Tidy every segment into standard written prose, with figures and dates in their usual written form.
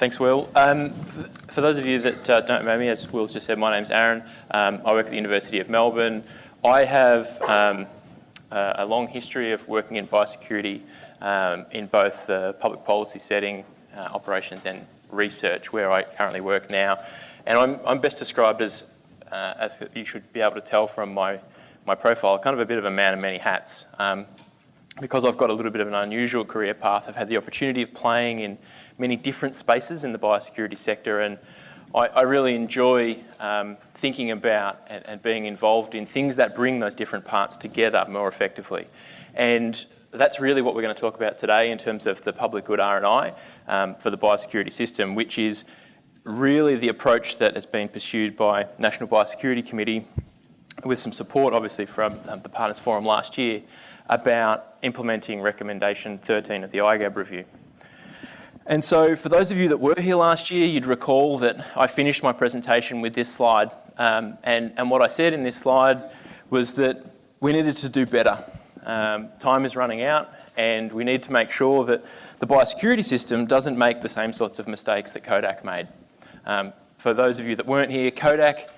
Thanks, Will. For those of you that don't know me, as Will just said, my name's Aaron. I work at the University of Melbourne. I have a long history of working in biosecurity in both the public policy setting, operations and research, where I currently work now. And I'm best described as you should be able to tell from my profile, kind of a bit of a man of many hats. Because I've got a little bit of an unusual career path, I've had the opportunity of playing in many different spaces in the biosecurity sector, and I really enjoy thinking about and being involved in things that bring those different parts together more effectively. And that's really what we're going to talk about today in terms of the public good R&I for the biosecurity system, which is really the approach that has been pursued by National Biosecurity Committee, with some support obviously from the Partners Forum last year, about implementing recommendation 13 of the IGAB review. And so for those of you that were here last year, you'd recall that I finished my presentation with this slide. And what I said in this slide was that we needed to do better. Time is running out, and we need to make sure that the biosecurity system doesn't make the same sorts of mistakes that Kodak made. For those of you that weren't here, Kodak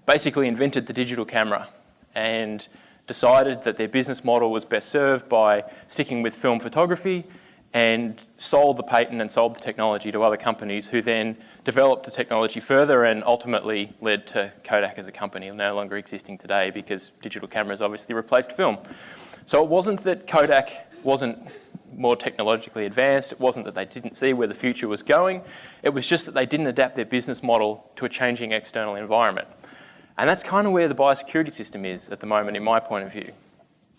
basically invented the digital camera and decided that their business model was best served by sticking with film photography, and sold the patent and sold the technology to other companies, who then developed the technology further and ultimately led to Kodak as a company no longer existing today, because digital cameras obviously replaced film. So it wasn't that Kodak wasn't more technologically advanced, it wasn't that they didn't see where the future was going, it was just that they didn't adapt their business model to a changing external environment. And that's kind of where the biosecurity system is at the moment, in my point of view.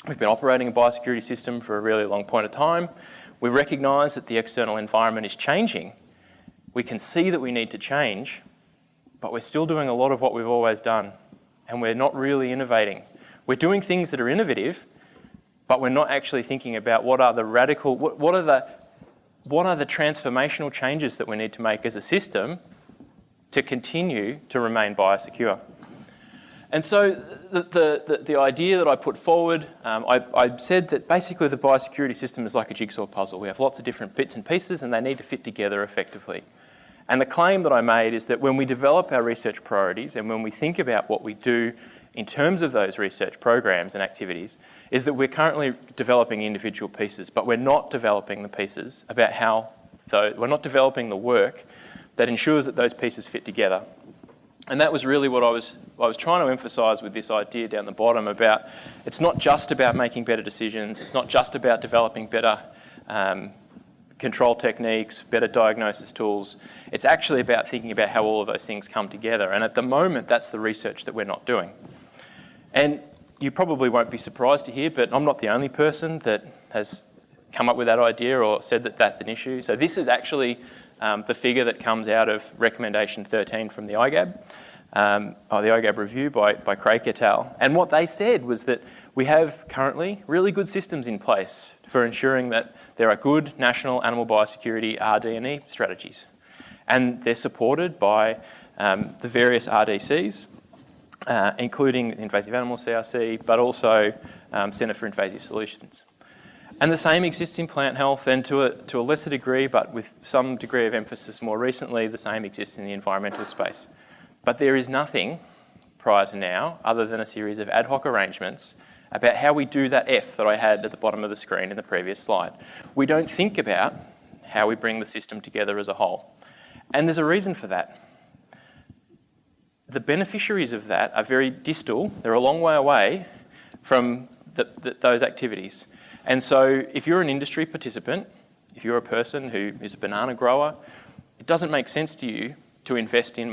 We've been operating a biosecurity system for a really long point of time. We recognise that the external environment is changing. We can see that we need to change, but we're still doing a lot of what we've always done, and we're not really innovating. We're doing things that are innovative, but we're not actually thinking about what are the radical, what are the transformational changes that we need to make as a system to continue to remain biosecure. And so the idea that I put forward, I said that basically the biosecurity system is like a jigsaw puzzle. We have lots of different bits and pieces, and they need to fit together effectively. And the claim that I made is that when we develop our research priorities and when we think about what we do in terms of those research programs and activities, is that we're currently developing individual pieces, but we're not developing the pieces about we're not developing the work that ensures that those pieces fit together. And that was really what I was trying to emphasise with this idea down the bottom about, it's not just about making better decisions, it's not just about developing better control techniques, better diagnosis tools. It's actually about thinking about how all of those things come together. And at the moment, that's the research that we're not doing. And you probably won't be surprised to hear, but I'm not the only person that has come up with that idea or said that that's an issue. So this is actually the figure that comes out of recommendation 13 from the IGAB, or the IGAB review by Craig et al. And what they said was that we have currently really good systems in place for ensuring that there are good national animal biosecurity RD&E strategies. And they're supported by the various RDCs, including Invasive Animal CRC, but also Centre for Invasive Solutions. And the same exists in plant health, and to a lesser degree, but with some degree of emphasis more recently, the same exists in the environmental space. But there is nothing prior to now, other than a series of ad hoc arrangements about how we do that F that I had at the bottom of the screen in the previous slide. We don't think about how we bring the system together as a whole. And there's a reason for that. The beneficiaries of that are very distal, they're a long way away from those activities. And so if you're an industry participant, if you're a person who is a banana grower, it doesn't make sense to you to invest in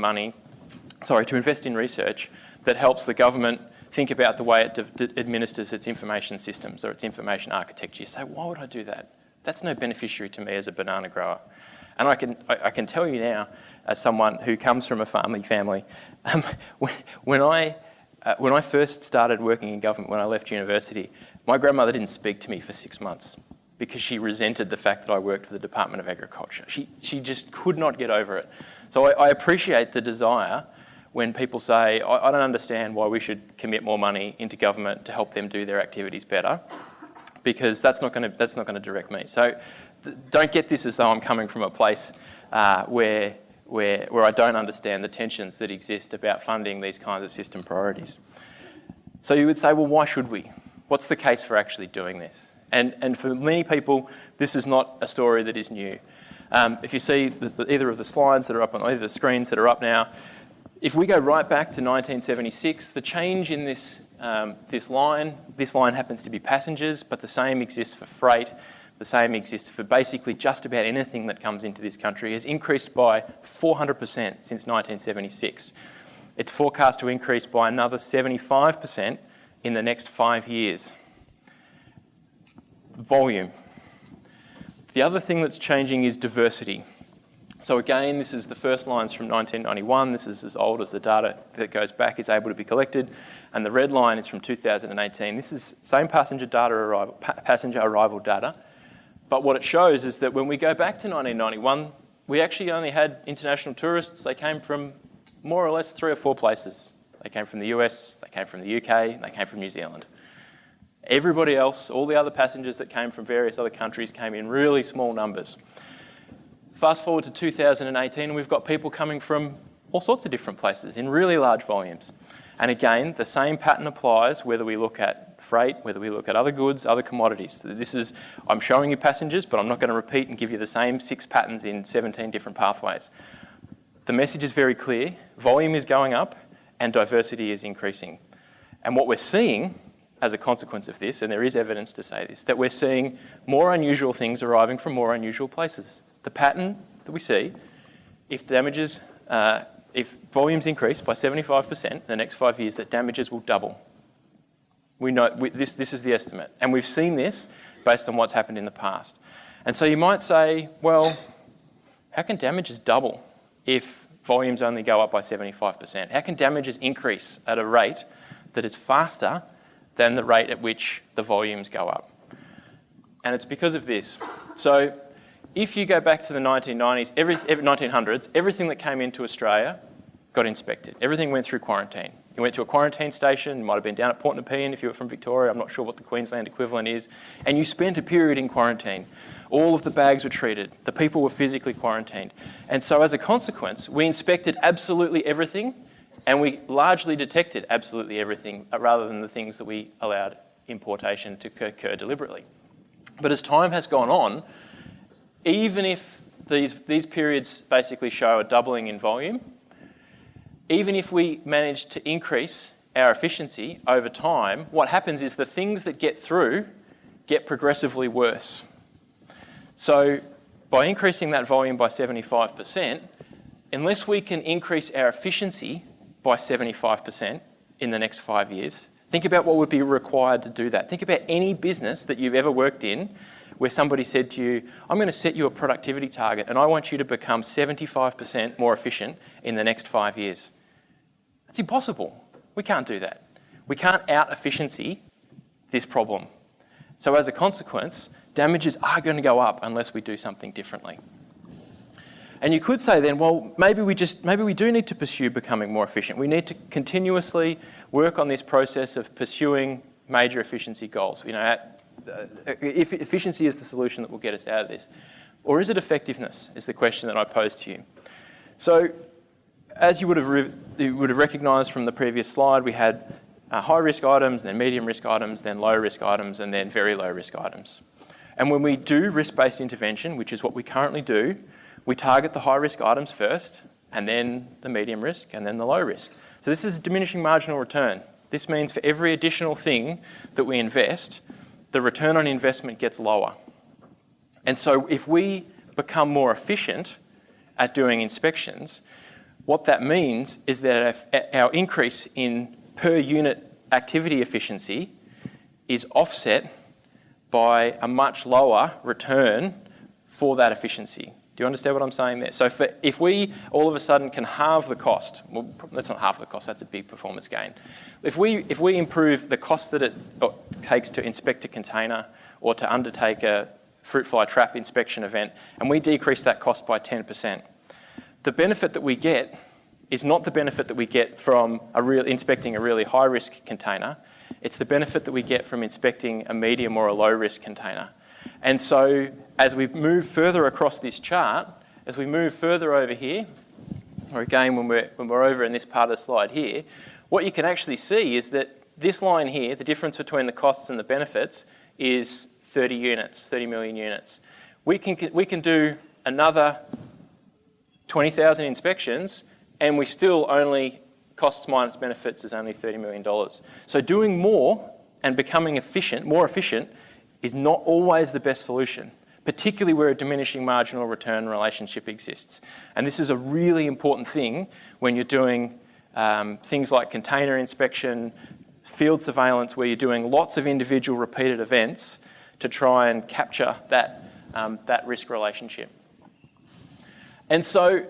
research that helps the government think about the way it administers its information systems or its information architecture. You say, why would I do that? That's no beneficiary to me as a banana grower. And I can tell you now, as someone who comes from a farming family, when I first started working in government, when I left university, my grandmother didn't speak to me for 6 months because she resented the fact that I worked for the Department of Agriculture. She just could not get over it. So I appreciate the desire when people say, I don't understand why we should commit more money into government to help them do their activities better, because that's not going to direct me. So don't get this as though I'm coming from a place where I don't understand the tensions that exist about funding these kinds of system priorities. So you would say, well, why should we? What's the case for actually doing this? And for many people, this is not a story that is new. If you see either of the slides that are up on either the screens that are up now, if we go right back to 1976, the change in this line happens to be passengers, but the same exists for freight, the same exists for basically just about anything that comes into this country, has increased by 400% since 1976. It's forecast to increase by another 75% in the next 5 years. Volume. The other thing that's changing is diversity. So again, this is the first lines from 1991. This is as old as the data that goes back is able to be collected. And the red line is from 2018. This is same passenger arrival data. But what it shows is that when we go back to 1991, we actually only had international tourists. They came from more or less 3 or 4 places. They came from the US, they came from the UK, and they came from New Zealand. Everybody else, all the other passengers that came from various other countries came in really small numbers. Fast forward to 2018 and we've got people coming from all sorts of different places in really large volumes. And again, the same pattern applies whether we look at freight, whether we look at other goods, other commodities. I'm showing you passengers, but I'm not going to repeat and give you the same 6 patterns in 17 different pathways. The message is very clear. Volume is going up and diversity is increasing. And what we're seeing as a consequence of this, and there is evidence to say this, that we're seeing more unusual things arriving from more unusual places. The pattern that we see, if volumes increase by 75% in the next 5 years, that damages will double. We know this is the estimate. And we've seen this based on what's happened in the past. And so you might say, well, how can damages double if volumes only go up by 75%? How can damages increase at a rate that is faster than the rate at which the volumes go up? And it's because of this. So if you go back to the 1990s, 1900s, everything that came into Australia got inspected. Everything went through quarantine. You went to a quarantine station, you might have been down at Port Nepean if you were from Victoria, I'm not sure what the Queensland equivalent is, and you spent a period in quarantine. All of the bags were treated. The people were physically quarantined. And so as a consequence, we inspected absolutely everything and we largely detected absolutely everything rather than the things that we allowed importation to occur deliberately. But as time has gone on, even if these periods basically show a doubling in volume, even if we manage to increase our efficiency over time, what happens is the things that get through get progressively worse. So by increasing that volume by 75%, unless we can increase our efficiency by 75% in the next 5 years, think about what would be required to do that. Think about any business that you've ever worked in where somebody said to you, I'm going to set you a productivity target and I want you to become 75% more efficient in the next 5 years. It's impossible. We can't do that. We can't out-efficiency this problem. So as a consequence, damages are going to go up unless we do something differently. And you could say then, well, maybe we do need to pursue becoming more efficient. We need to continuously work on this process of pursuing major efficiency goals. If efficiency is the solution that will get us out of this. Or is it effectiveness, is the question that I posed to you. So as you would have recognised from the previous slide, we had high-risk items, then medium-risk items, then low-risk items, and then very low-risk items. And when we do risk-based intervention, which is what we currently do, we target the high-risk items first, and then the medium risk, and then the low risk. So this is a diminishing marginal return. This means for every additional thing that we invest, the return on investment gets lower. And so if we become more efficient at doing inspections, what that means is that our increase in per unit activity efficiency is offset by a much lower return for that efficiency. Do you understand what I'm saying there? So if we all of a sudden can halve the cost, well, that's not half the cost, that's a big performance gain. If we improve the cost that it takes to inspect a container or to undertake a fruit fly trap inspection event, and we decrease that cost by 10%, the benefit that we get is not the benefit that we get from inspecting a really high-risk container. It's the benefit that we get from inspecting a medium or a low-risk container. And so as we move further across this chart, as we move further over here, or again when we're over in this part of the slide here, what you can actually see is that this line here, the difference between the costs and the benefits, is 30 units, 30 million units. We can do another 20,000 inspections, and we still only, costs minus benefits is only $30 million. So doing more and becoming more efficient, is not always the best solution, particularly where a diminishing marginal return relationship exists. And this is a really important thing when you're doing things like container inspection, field surveillance, where you're doing lots of individual repeated events to try and capture that risk relationship. And so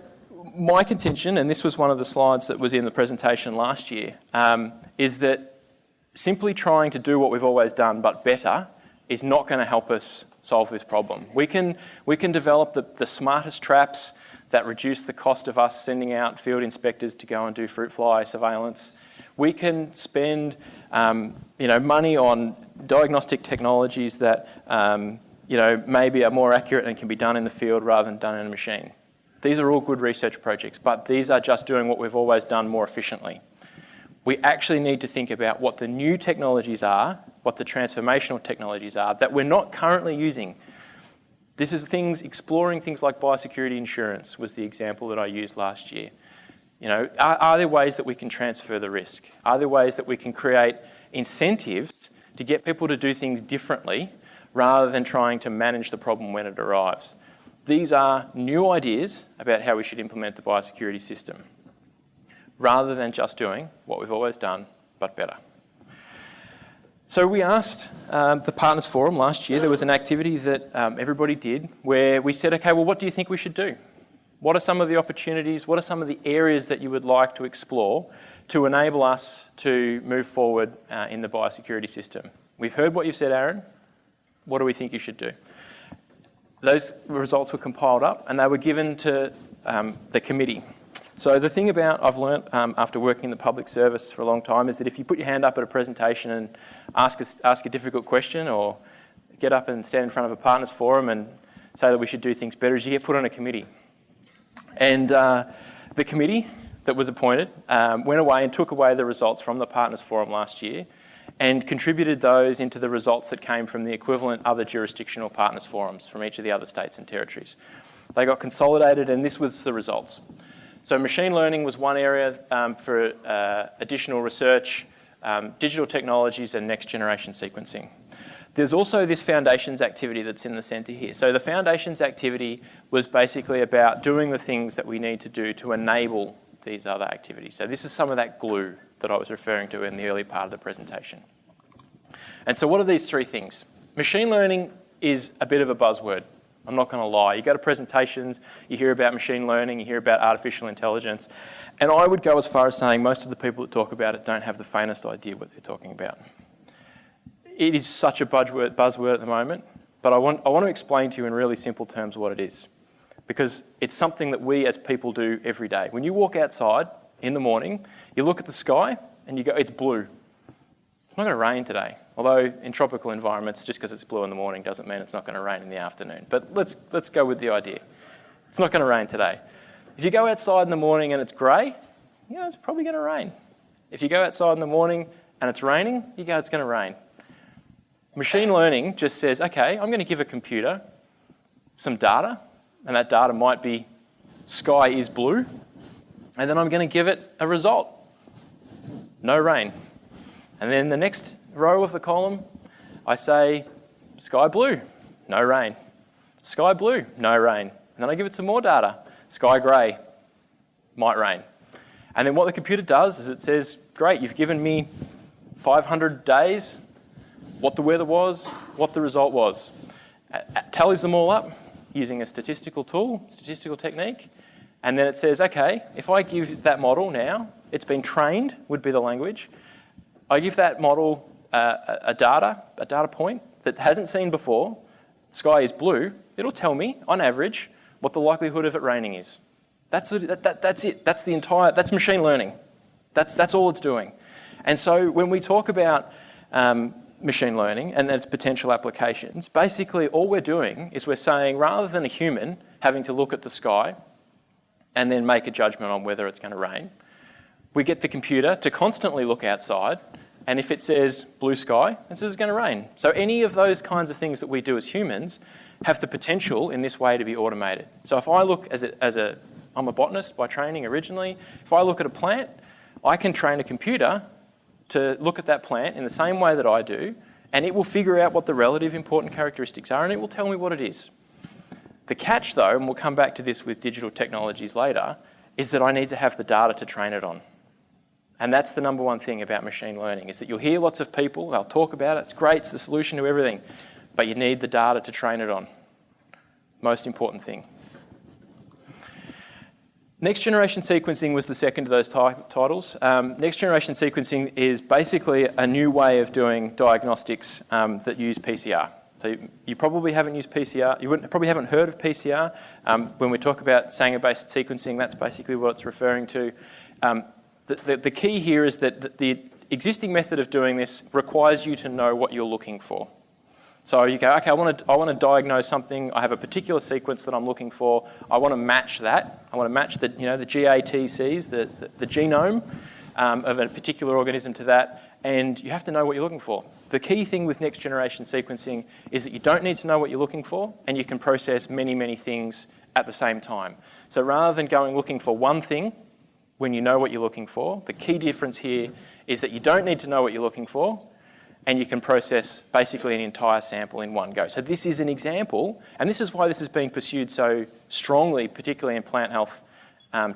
my contention, and this was one of the slides that was in the presentation last year, is that simply trying to do what we've always done but better is not going to help us solve this problem. We can develop the smartest traps that reduce the cost of us sending out field inspectors to go and do fruit fly surveillance. We can spend money on diagnostic technologies that maybe are more accurate and can be done in the field rather than done in a machine. These are all good research projects, but these are just doing what we've always done more efficiently. We actually need to think about what the new technologies are, what the transformational technologies are that we're not currently using. This is exploring things like biosecurity insurance was the example that I used last year. Are there ways that we can transfer the risk? Are there ways that we can create incentives to get people to do things differently rather than trying to manage the problem when it arrives? These are new ideas about how we should implement the biosecurity system, rather than just doing what we've always done, but better. So we asked the Partners Forum last year, there was an activity that everybody did where we said, okay, well, what do you think we should do? What are some of the opportunities? What are some of the areas that you would like to explore to enable us to move forward in the biosecurity system? We've heard what you said, Aaron. What do we think you should do? Those results were compiled up and they were given to the committee. So the thing I've learnt after working in the public service for a long time is that if you put your hand up at a presentation and ask a difficult question, or get up and stand in front of a partners forum and say that we should do things better, is you get put on a committee. And the committee that was appointed went away and took away the results from the partners forum last year and contributed those into the results that came from the equivalent other jurisdictional partners forums from each of the other states and territories. They got consolidated and this was the results. So machine learning was one area for additional research, digital technologies and next generation sequencing. There's also this foundations activity that's in the centre here. So the foundations activity was basically about doing the things that we need to do to enable these other activities. So this is some of that glue that I was referring to in the early part of the presentation. And so what are these three things? Machine learning is a bit of a buzzword. I'm not going to lie. You go to presentations, you hear about machine learning, you hear about artificial intelligence, and I would go as far as saying most of the people that talk about it don't have the faintest idea what they're talking about. It is such a buzzword at the moment, but I want to explain to you in really simple terms what it is, because it's something that we as people do every day. When you walk outside in the morning, you look at the sky and you go, it's blue. It's not going to rain today. Although in tropical environments, just because it's blue in the morning doesn't mean it's not going to rain in the afternoon. But let's go with the idea. It's not going to rain today. If you go outside in the morning and it's grey, it's probably going to rain. If you go outside in the morning and it's raining, you go, it's going to rain. Machine learning just says, okay, I'm going to give a computer some data, and that data might be sky is blue, and then I'm going to give it a result. No rain. And then the next row of the column, I say sky blue, no rain. Sky blue, no rain. And then I give it some more data. Sky grey, might rain. And then what the computer does is it says, great, you've given me 500 days, what the weather was, what the result was. Tallies them all up using a statistical tool, statistical technique. And then it says, okay, if I give that model now, it's been trained, would be the language. I give that model a data point that hasn't seen before, sky is blue, it'll tell me, on average, what the likelihood of it raining is. That's it. That's machine learning. That's all it's doing. And so when we talk about machine learning and its potential applications, basically all we're doing is we're saying, rather than a human having to look at the sky and then make a judgment on whether it's going to rain. We get the computer to constantly look outside, and if it says blue sky, it says it's going to rain. So any of those kinds of things that we do as humans have the potential in this way to be automated. So if I look I'm a botanist by training originally, if I look at a plant, I can train a computer to look at that plant in the same way that I do, and it will figure out what the relative important characteristics are, and it will tell me what it is. The catch though, and we'll come back to this with digital technologies later, is that I need to have the data to train it on. And that's the number one thing about machine learning, is that you'll hear lots of people, they'll talk about it, it's great, it's the solution to everything, but you need the data to train it on. Most important thing. Next generation sequencing was the second of those titles. Next generation sequencing is basically a new way of doing diagnostics that use PCR. So you probably haven't used PCR, probably haven't heard of PCR. When we talk about Sanger-based sequencing, that's basically what it's referring to. The key here is that the existing method of doing this requires you to know what you're looking for. So you go, okay, I want to diagnose something. I have a particular sequence that I'm looking for. I want to match that. I want to match the GATCs, the genome of a particular organism to that. And you have to know what you're looking for. The key thing with next generation sequencing is that you don't need to know what you're looking for, and you can process many, many things at the same time. So rather than going looking for one thing when you know what you're looking for, the key difference here is that you don't need to know what you're looking for, and you can process basically an entire sample in one go. So this is an example, and this is why this is being pursued so strongly, particularly in plant health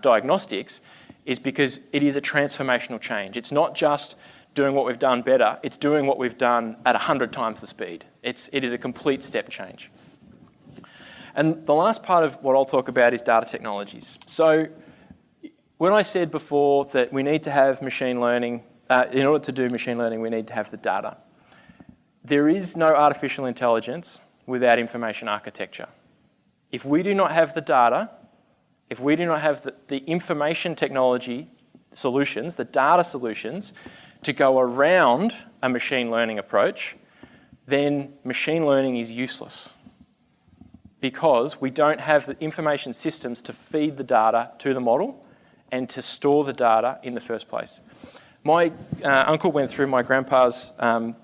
diagnostics, is because it is a transformational change. It's not just doing what we've done better, it's doing what we've done at 100 times the speed. It is a complete step change. And the last part of what I'll talk about is data technologies. So when I said before that we need to have machine learning, in order to do machine learning, we need to have the data. There is no artificial intelligence without information architecture. If we do not have the data, if we do not have the information technology solutions, the data solutions, to go around a machine learning approach, then machine learning is useless because we don't have the information systems to feed the data to the model and to store the data in the first place. My uncle went through my grandpa's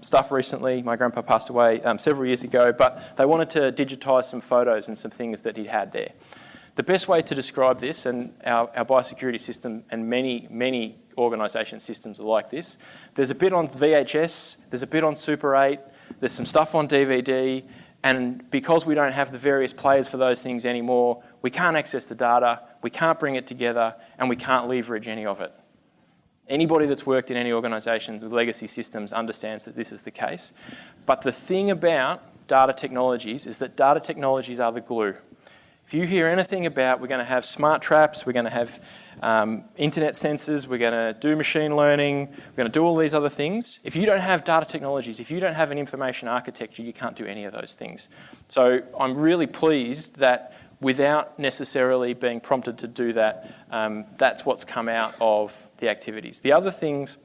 stuff recently. My grandpa passed away several years ago, but they wanted to digitise some photos and some things that he'd had there. The best way to describe this, and our biosecurity system and many organisation systems are like this, there's a bit on VHS, there's a bit on Super 8, there's some stuff on DVD, and because we don't have the various players for those things anymore, we can't access the data, we can't bring it together, and we can't leverage any of it. Anybody that's worked in any organisation with legacy systems understands that this is the case. But the thing about data technologies is that data technologies are the glue. If you hear anything about we're going to have smart traps, we're going to have internet sensors, we're going to do machine learning, we're going to do all these other things, if you don't have data technologies, if you don't have an information architecture, you can't do any of those things. So I'm really pleased that without necessarily being prompted to do that, that's what's come out of the activities. The other things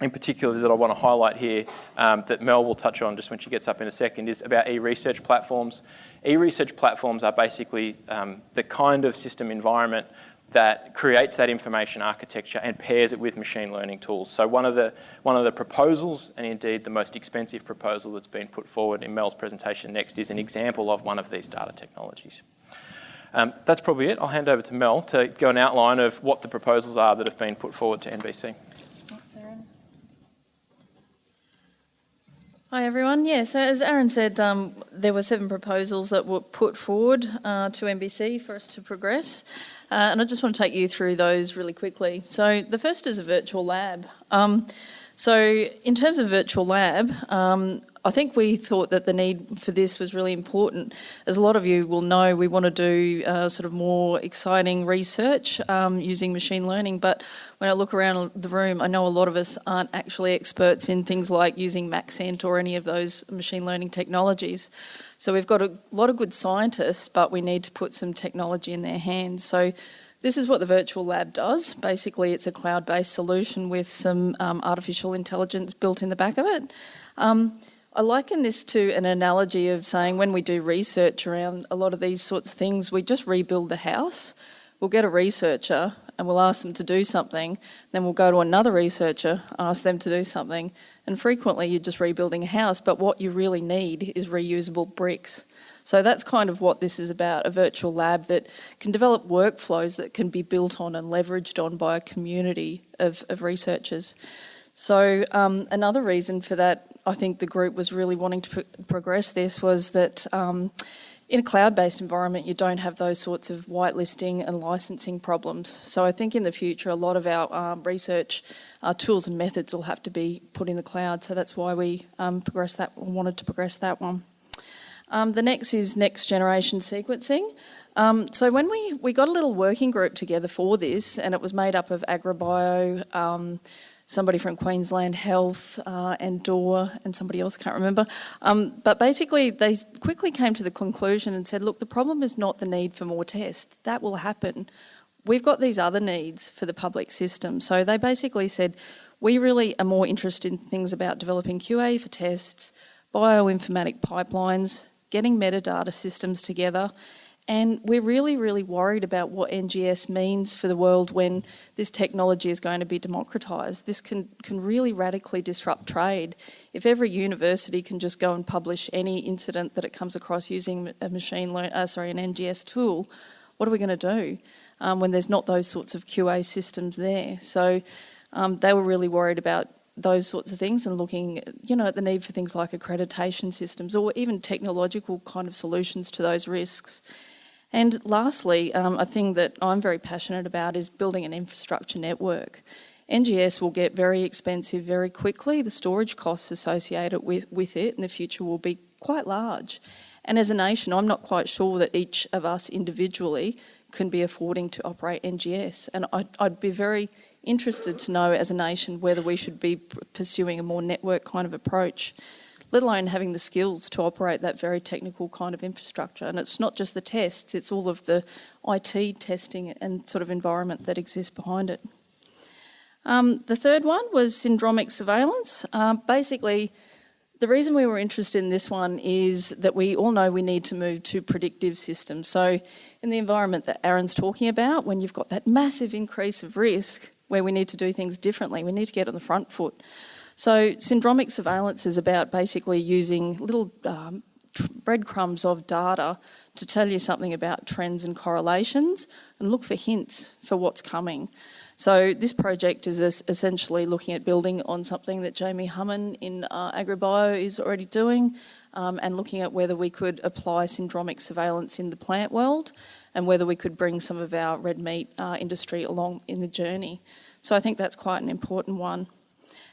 in particular that I want to highlight here that Mel will touch on just when she gets up in a second is about e-research platforms. E-research platforms are basically the kind of system environment that creates that information architecture and pairs it with machine learning tools. So one of the proposals, and indeed the most expensive proposal that's been put forward in Mel's presentation next, is an example of one of these data technologies. That's probably it. I'll hand over to Mel to go an outline of what the proposals are that have been put forward to NBC. Thanks, Aaron. Hi, everyone. Yeah, so as Aaron said, there were 7 proposals that were put forward to NBC for us to progress. And I just want to take you through those really quickly. So the first is a virtual lab. So in terms of virtual lab, I think we thought that the need for this was really important. As a lot of you will know, we want to do sort of more exciting research using machine learning, but when I look around the room, I know a lot of us aren't actually experts in things like using Maxent or any of those machine learning technologies. So we've got a lot of good scientists, but we need to put some technology in their hands. So this is what the virtual lab does. Basically, it's a cloud-based solution with some artificial intelligence built in the back of it. I liken this to an analogy of saying when we do research around a lot of these sorts of things, we just rebuild the house. We'll get a researcher and we'll ask them to do something, then we'll go to another researcher, ask them to do something, and frequently you're just rebuilding a house, but what you really need is reusable bricks. So that's kind of what this is about, a virtual lab that can develop workflows that can be built on and leveraged on by a community of researchers. So another reason for that, I think the group was really wanting to progress this, was that in a cloud-based environment, you don't have those sorts of whitelisting and licensing problems. So I think in the future, a lot of our research tools and methods will have to be put in the cloud. So that's why we wanted to progress that one. The next is next generation sequencing. So when we got a little working group together for this, and it was made up of AgriBio, somebody from Queensland Health, and DOR, and somebody else, I can't remember. But basically, they quickly came to the conclusion and said, look, the problem is not the need for more tests. That will happen. We've got these other needs for the public system. So they basically said, we really are more interested in things about developing QA for tests, bioinformatic pipelines, getting metadata systems together, and we're really, really worried about what NGS means for the world when this technology is going to be democratised. This can really radically disrupt trade. If every university can just go and publish any incident that it comes across using a an NGS tool, what are we going to do when there's not those sorts of QA systems there? So they were really worried about those sorts of things and looking, at the need for things like accreditation systems or even technological kind of solutions to those risks. And lastly, a thing that I'm very passionate about is building an infrastructure network. NGS will get very expensive very quickly. The storage costs associated with it in the future will be quite large. And as a nation, I'm not quite sure that each of us individually can be affording to operate NGS. And I'd be very interested to know as a nation whether we should be pursuing a more network kind of approach, let alone having the skills to operate that very technical kind of infrastructure. And it's not just the tests, it's all of the IT testing and sort of environment that exists behind it. The third one was syndromic surveillance. Basically, the reason we were interested in this one is that we all know we need to move to predictive systems. So in the environment that Aaron's talking about, when you've got that massive increase of risk where we need to do things differently, we need to get on the front foot. So syndromic surveillance is about basically using little breadcrumbs of data to tell you something about trends and correlations and look for hints for what's coming. So this project is essentially looking at building on something that Jamie Humman in AgriBio is already doing, and looking at whether we could apply syndromic surveillance in the plant world and whether we could bring some of our red meat industry along in the journey. So I think that's quite an important one.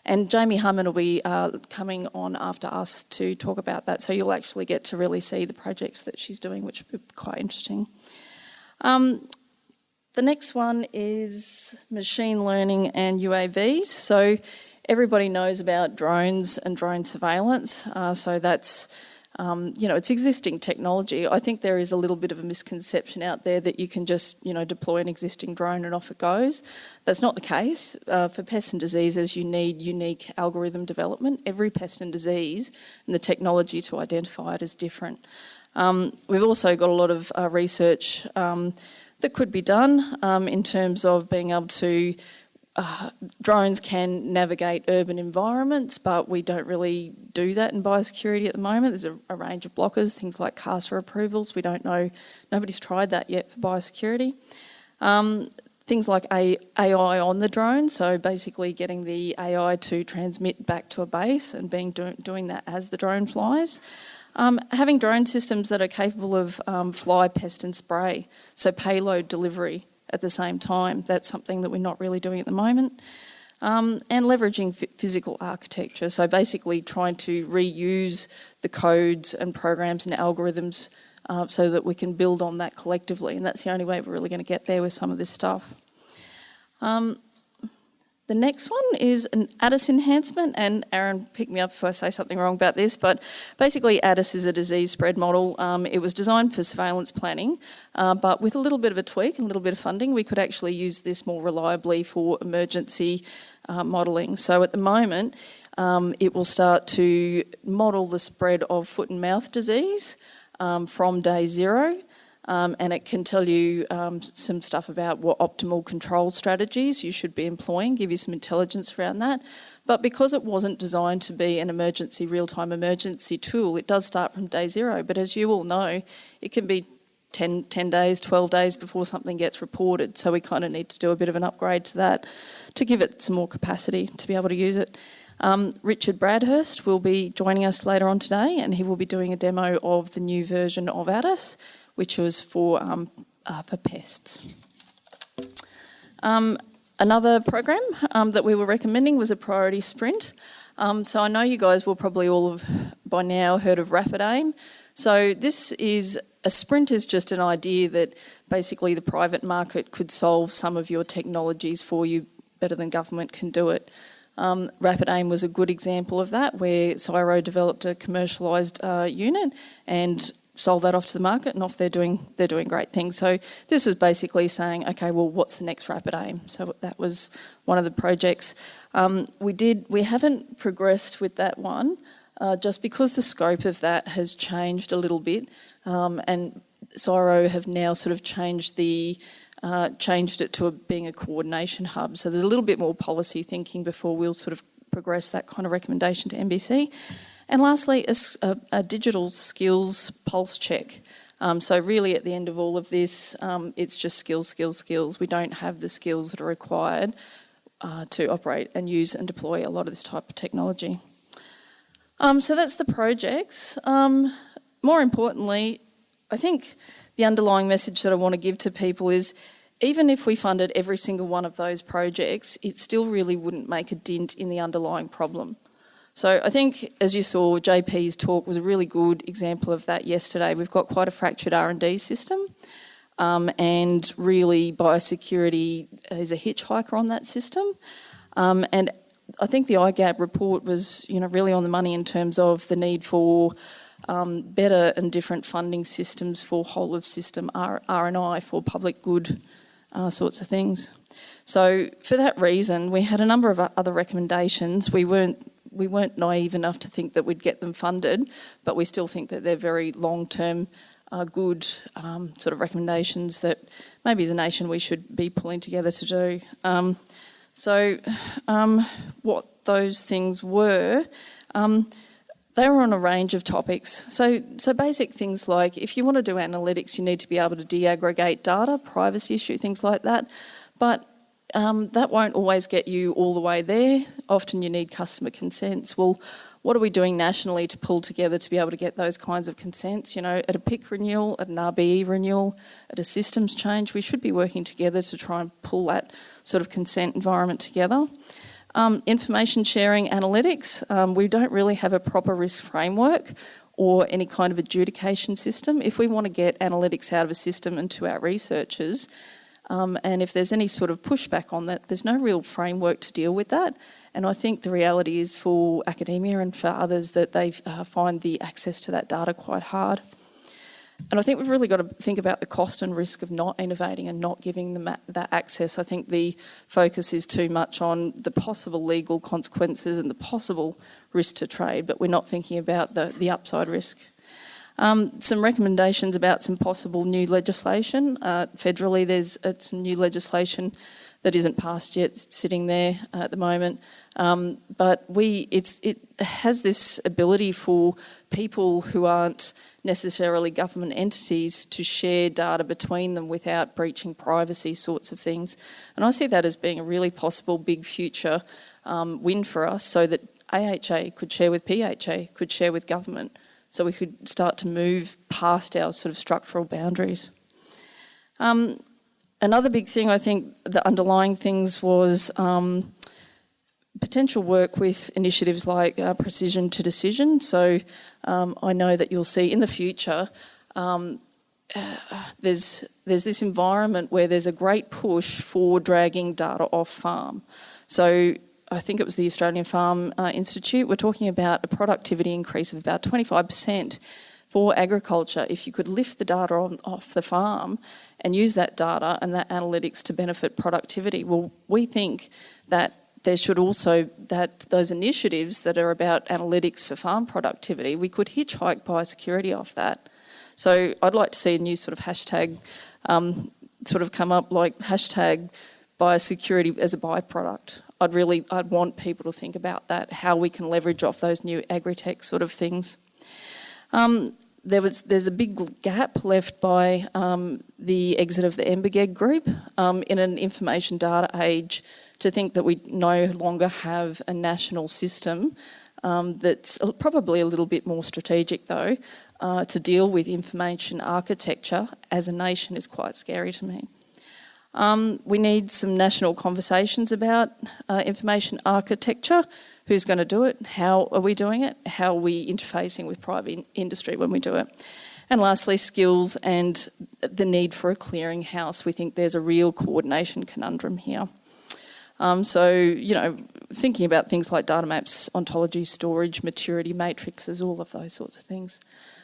And Jamie Humman will be coming on after us to talk about that, so you'll actually get to really see the projects that she's doing, which will be quite interesting. The next one is machine learning and UAVs. So everybody knows about drones and drone surveillance. So that's, it's existing technology. I think there is a little bit of a misconception out there that you can just, deploy an existing drone and off it goes. That's not the case. For pests and diseases, you need unique algorithm development. Every pest and disease and the technology to identify it is different. We've also got a lot of research that could be done in terms of being able to, drones can navigate urban environments, but we don't really do that in biosecurity at the moment. There's a range of blockers, things like CASA approvals. We don't know, nobody's tried that yet for biosecurity. Things like AI on the drone, so basically getting the AI to transmit back to a base and doing that as the drone flies. Having drone systems that are capable of fly, pest and spray, so payload delivery at the same time. That's something that we're not really doing at the moment. And leveraging physical architecture, so basically trying to reuse the codes and programs and algorithms so that we can build on that collectively, and that's the only way we're really going to get there with some of this stuff. The next one is an Addis enhancement, and Aaron, pick me up if I say something wrong about this, but basically Addis is a disease spread model. It was designed for surveillance planning, but with a little bit of a tweak and a little bit of funding, we could actually use this more reliably for emergency modelling. So at the moment, It will start to model the spread of foot and mouth disease from day zero. And it can tell you some stuff about what optimal control strategies you should be employing, give you some intelligence around that. But because it wasn't designed to be an emergency, real-time emergency tool, it does start from day zero. But as you all know, it can be 10 days, 12 days before something gets reported. So we kind of need to do a bit of an upgrade to that to give it some more capacity to be able to use it. Richard Bradhurst will be joining us later on today, and he will be doing a demo of the new version of Addis, which was for pests. Another program that we were recommending was a priority sprint. So I know you guys will probably all have by now heard of Rapid Aim. So a sprint is just an idea that basically the private market could solve some of your technologies for you better than government can do it. Rapid Aim was a good example of that, where CSIRO developed a commercialised unit and sold that off to the market, and off they're doing great things. So this was basically saying, okay, well, what's the next Rapid Aim? So that was one of the projects. We haven't progressed with that one, just because the scope of that has changed a little bit, and CSIRO have now sort of changed it to being a coordination hub. So there's a little bit more policy thinking before we'll sort of progress that kind of recommendation to NBC. And lastly, a digital skills pulse check. So really at the end of all of this, it's just skills. We don't have the skills that are required to operate and use and deploy a lot of this type of technology. So that's the projects. More importantly, I think the underlying message that I want to give to people is, even if we funded every single one of those projects, it still really wouldn't make a dent in the underlying problem. So I think, as you saw, JP's talk was a really good example of that yesterday. We've got quite a fractured R&D system, and really biosecurity is a hitchhiker on that system. And I think the IGAP report was, really on the money in terms of the need for better and different funding systems for whole of system R&I for public good sorts of things. So for that reason, we had a number of other recommendations. We weren't naive enough to think that we'd get them funded, but we still think that they're very long-term, good sort of recommendations that maybe as a nation we should be pulling together to do. What those things were, they were on a range of topics. So basic things like, if you want to do analytics, you need to be able to de-aggregate data, privacy issue, things like that. But that won't always get you all the way there. Often you need customer consents. Well, what are we doing nationally to pull together to be able to get those kinds of consents? At a PIC renewal, at an RBE renewal, at a systems change, we should be working together to try and pull that sort of consent environment together. Information sharing analytics, we don't really have a proper risk framework or any kind of adjudication system. If we want to get analytics out of a system and to our researchers, and if there's any sort of pushback on that, there's no real framework to deal with that. And I think the reality is for academia and for others that they find the access to that data quite hard. And I think we've really got to think about the cost and risk of not innovating and not giving them that access. I think the focus is too much on the possible legal consequences and the possible risk to trade, but we're not thinking about the upside risk. Some recommendations about some possible new legislation. Federally, there's some new legislation that isn't passed yet, it's sitting there at the moment. But it has this ability for people who aren't necessarily government entities to share data between them without breaching privacy sorts of things. And I see that as being a really possible big future win for us, so that AHA could share with PHA, could share with government, so we could start to move past our sort of structural boundaries. Another big thing, I think, the underlying things was potential work with initiatives like precision to decision. So I know that you'll see in the future there's this environment where there's a great push for dragging data off farm. So I think it was the Australian Farm Institute, we're talking about a productivity increase of about 25% for agriculture if you could lift the data off the farm and use that data and that analytics to benefit productivity. Well, we think that there should also, those initiatives that are about analytics for farm productivity, we could hitchhike biosecurity off that. So I'd like to see a new sort of hashtag sort of come up, like hashtag biosecurity as a byproduct. I'd want people to think about that, how we can leverage off those new agri-tech sort of things. There's a big gap left by the exit of the Embergeg group in an information data age, to think that we no longer have a national system that's probably a little bit more strategic though, to deal with information architecture as a nation is quite scary to me. We need some national conversations about information architecture. Who's going to do it? How are we doing it? How are we interfacing with private industry when we do it? And lastly, skills and the need for a clearinghouse. We think there's a real coordination conundrum here. So, you know, thinking about things like data maps, ontology, storage, maturity matrices, all of those sorts of things.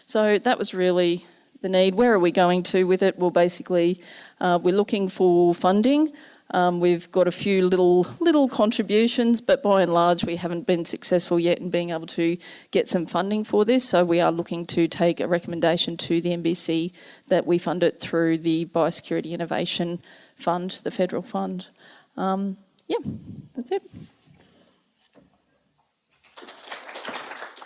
So that was really the need. Where are we going to with it? Well, basically, we're looking for funding. We've got a few little contributions, but by and large, we haven't been successful yet in being able to get some funding for this. So we are looking to take a recommendation to the NBC that we fund it through the Biosecurity Innovation Fund, the federal fund. Yeah, that's it.